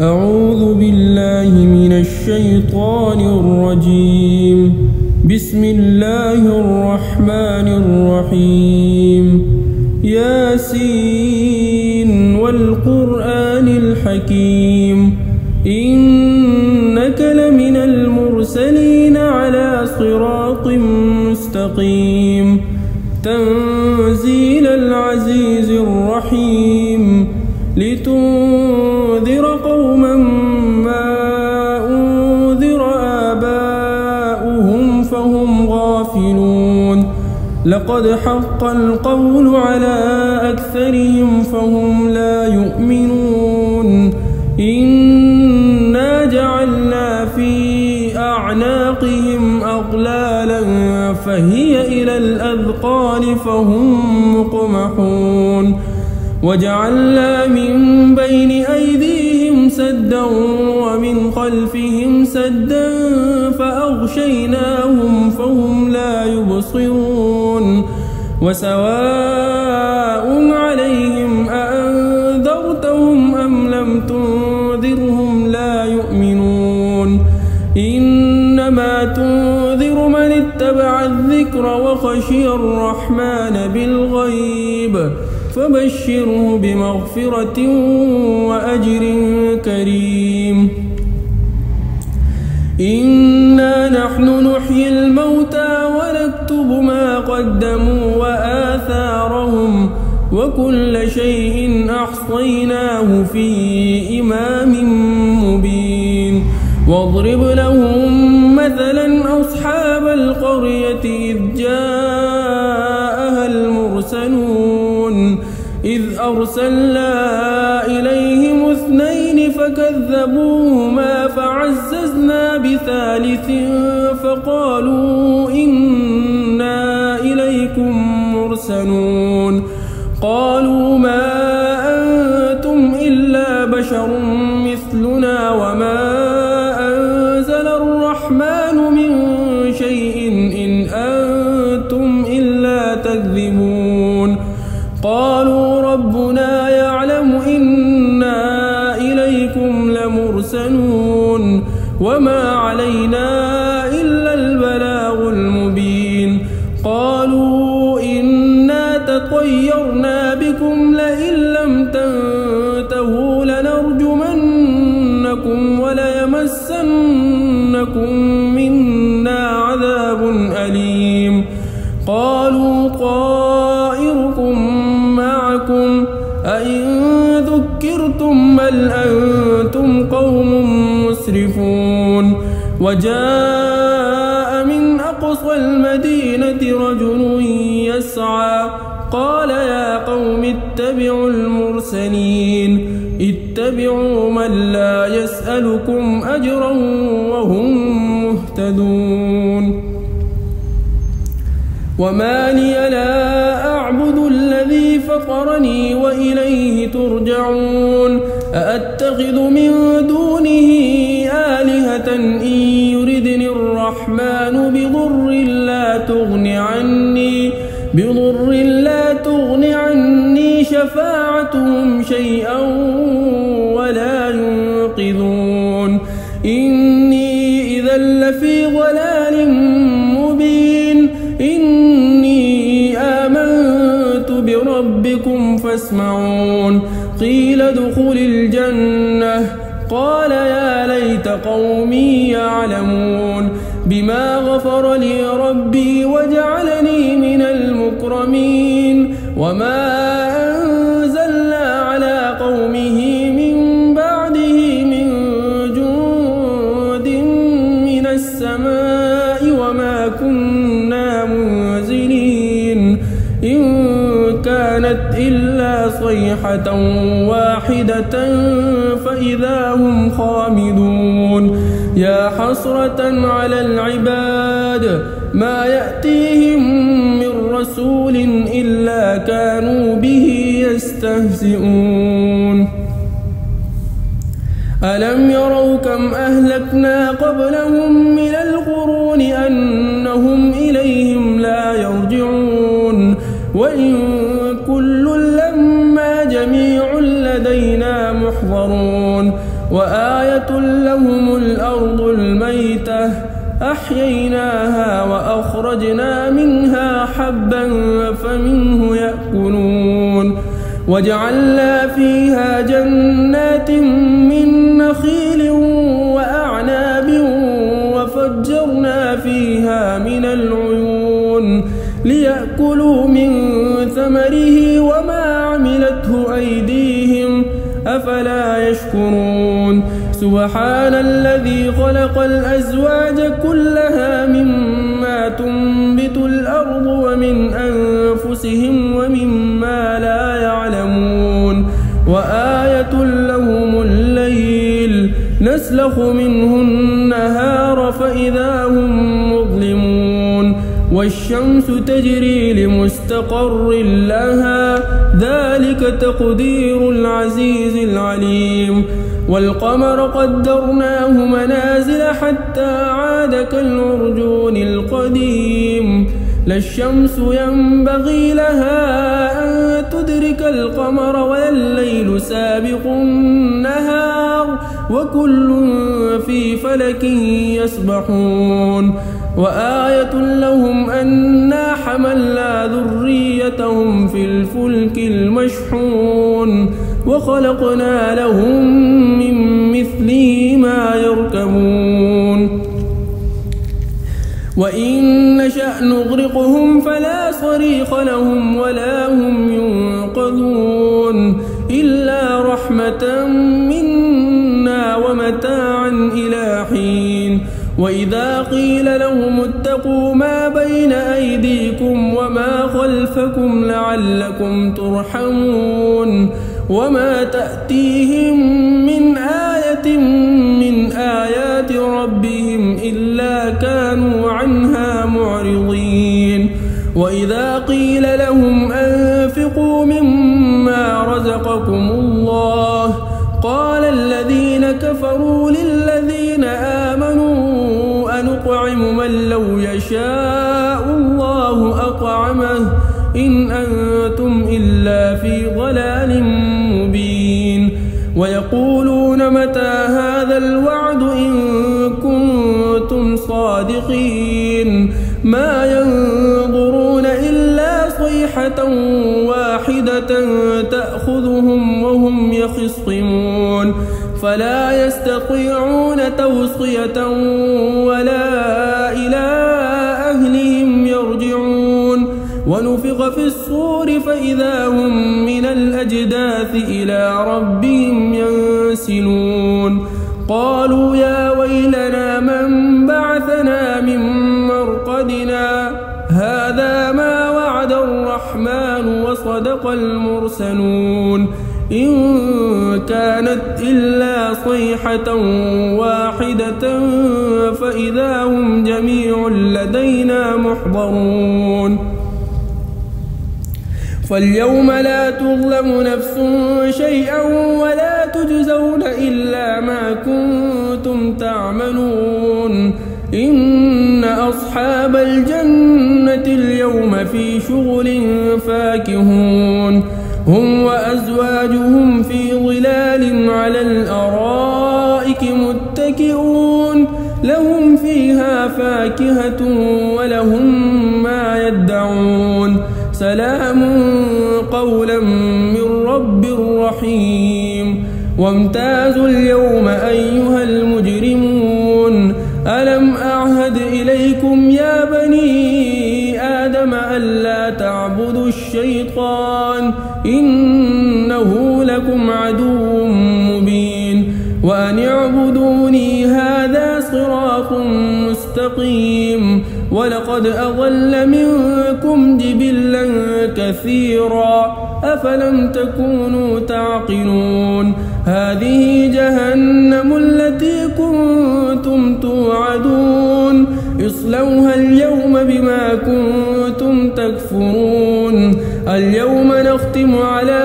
أعوذ بالله من الشيطان الرجيم. بسم الله الرحمن الرحيم. ياسين والقرآن الحكيم إنك لمن المرسلين على صراط مستقيم. تنزيل العزيز الرحيم لتنذر قوما ما أنذر آباؤهم فهم غافلون. لقد حق القول على أكثرهم فهم لا يؤمنون. إنا جعلنا في أعناقهم أغلالا فهي إلى الأذقان فهم مقمحون. وجعلنا من بين أيديهم سدا ومن خلفهم سدا فأغشيناهم فهم لا يبصرون. وسواء عليهم أأنذرتهم أم لم تنذرهم لا يؤمنون. إنما تنذر من اتبع الذكر وخشي الرحمن بالغيب فبشره بمغفرة وأجر كريم. إنا نحن نحيي الموتى ونكتب ما قدموا وآثارهم وكل شيء أحصيناه في إمام مبين. واضرب لهم مثلا أصحاب القرية إذ جاءها المرسلون إذ أرسلنا إليهم اثنين فكذبوهما فعززنا بثالث فقالوا إنا إليكم مرسلون. قالوا ما أنتم إلا بشر مثلنا وما أنزل الرحمن من شيء إن أنتم إلا تكذبون. قالوا ربنا يعلم إنا إليكم لمرسلون وما علينا إلا البلاغ المبين. قالوا إنا تطيرنا بكم لئن لم تنتهوا لنرجمنكم وليمسنكم منا عذاب أليم. قالوا طائركم معكم أئن ذكرتم بل أنتم قوم مسرفون. وجاء من أقصى المدينة رجل يسعى قال يا قوم اتبعوا المرسلين اتبعوا من لا يسألكم أجرا وهم مهتدون. وما لي لا أعبد الذي فطرني وإليه ترجعون. أأتخذ من دونه آلهة إن يردني الرحمن بضر لا تغن عني شفاعتهم شيئا ولا ينقذون. إني إذا لفي ضلال مبين. إني آمنت بربكم فاسمعون. قيل ادخل الجنة قال يا ليت قومي يعلمون بما غفر لي ربي وجعلني من المكرمين. وما أنزلنا على قومه من بعده من جند من السماء وما كنا منزلين إن كانت إلا صيحة واحدة فإذا هم خامدون. يا حسرة على العباد ما يأتيهم من رسول إلا كانوا به يستهزئون. ألم يروا كم أهلكنا قبلهم من القرون أنهم إليهم لا يرجعون. وإن كل لما جميع لدينا محضرون. يعلمون وآية لهم الأرض الميتة أحييناها وأخرجنا منها حبا فمنه يأكلون وجعلنا فيها جنات من نخيل وأعناب وفجرنا فيها من العيون ليأكلوا من ثمره وما عملته أيديهم أفلا يشكرون سبحان الذي خلق الأزواج كلها مما تنبت الأرض ومن أنفسهم ومما لا يعلمون وآية لهم الليل نسلخ منه النهار فإذا هم مظلمون والشمس تجري لمستقر لها ذلك تقدير العزيز العليم والقمر قدرناه منازل حتى عاد كالعرجون القديم لا الشمس ينبغي لها أن تدرك القمر ولا الليل سابق النهار وكل في فلك يسبحون وآية لهم أنا حملنا ذريتهم في الفلك المشحون وخلقنا لهم من مثله ما يركبون وإن نشأ نغرقهم فلا صريخ لهم ولا هم ينقذون إلا رحمة منا ومتاعا إلى حين وإذا قيل لهم اتقوا ما بين أيديكم وما خلفكم لعلكم ترحمون وما تأتيهم من آية من آيات ربهم إلا كانوا عنها معرضين وإذا قيل لهم أنفقوا مما رزقكم الله قال الذين كفروا للذين آمنوا أنطعم من لو يشاء الله أطعمه إن أنتم إلا في ضلال مبين ويقولون متى هذا الوعد إن كنتم صادقين ما ينظرون إلا صيحة واحدة تأخذهم وهم يخصمون فلا يستطيعون توصية ولا إلى أهلهم يرجعون ونفخ في الصور فإذا هم من الأجداث إلى ربهم ينسلون قالوا يا ويلنا من بعثنا من مرقدنا هذا ما وعد الرحمن وصدق المرسلون إن كانت إلا صيحة واحدة فإذا هم جميع لدينا محضرون فاليوم لا تظلم نفس شيئا ولا تجزون إلا ما كنتم تعملون إن أصحاب الجنة اليوم في شغل فاكهون هم وأزواجهم في ظلال على الأرائك متكئون لهم فيها فاكهة ولهم ما يدعون سلام قولا من رب رحيم وامتازوا اليوم أيها المجرمون ألم أعهد إليكم يا بني آدم ألا تعبدوا الشيطان إنه لكم عدو مبين وأن اعبدوني هذا صراط مستقيم ولقد أضل منكم جبلا كثيرا أفلم تكونوا تعقلون هذه جهنم التي كنتم توعدون اصلوها اليوم بما كنتم تكفرون اليوم نختم على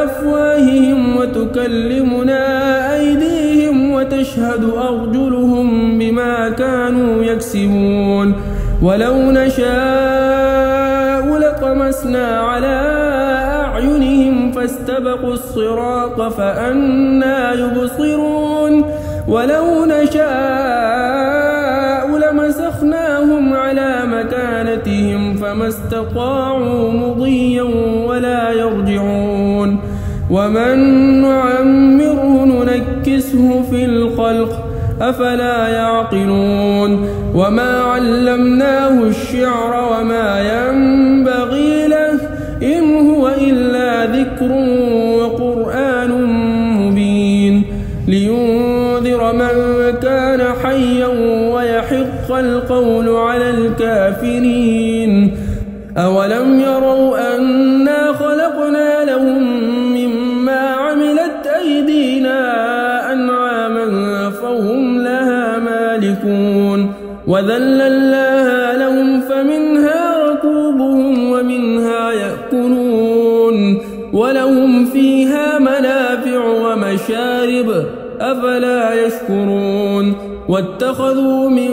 أفواههم وتكلمنا أيديهم وتشهد أرجلهم بما كانوا يكسبون ولو نشاء لطمسنا على أعينهم استبقوا الصراط فأنى يبصرون ولو نشاء لمسخناهم على مكانتهم فما استطاعوا مضيا ولا يرجعون ومن نعمره ننكسه في الخلق أفلا يعقلون وما علمناه الشعر وما ينبغي له إن هو إلا ذكر وقرآن مبين لينذر من كان حيا ويحق القول على الكافرين أولم يروا أنا خلقنا لهم مما عملت أيدينا أنعاما فهم لها مالكون وذللناها لهم فمنها ركوبهم ومنها يأكلون ولهم فيها منافع ومشارب أفلا يشكرون واتخذوا من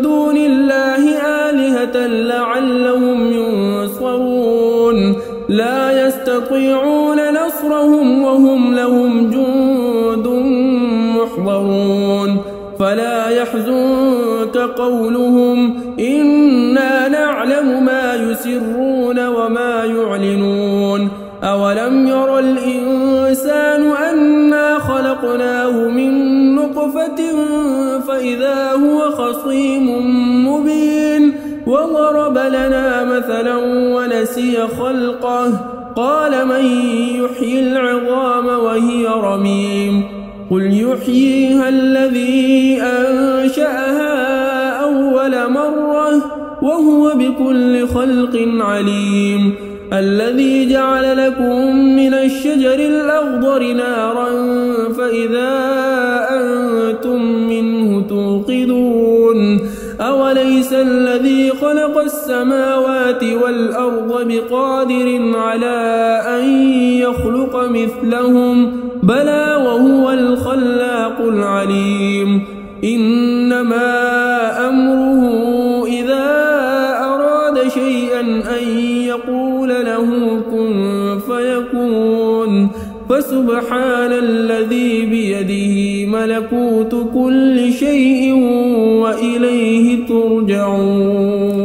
دون الله آلهة لعلهم ينصرون لا يستطيعون نصرهم وهم لهم جند محضرون فلا يحزنك قولهم إنا نعلم ما يسرون وما يعلنون أولم ير الإنسان أنا خلقناه من نطفة فإذا هو خصيم مبين وضرب لنا مثلا ونسي خلقه قال من يحيي العظام وهي رميم قل يحييها الذي أنشأها أول مرة وهو بكل خلق عليم الذي جعل لكم من الشجر الأخضر نارا فإذا أنتم منه توقدون أوليس الذي خلق السماوات والأرض بقادر على أن يخلق مثلهم بلى وهو الخلاق العليم إنما أمره إذا أراد شيئا أن يقول له كن فيكون فسبحان الذي بيده ملكوت كل شيء وإليه ترجعون.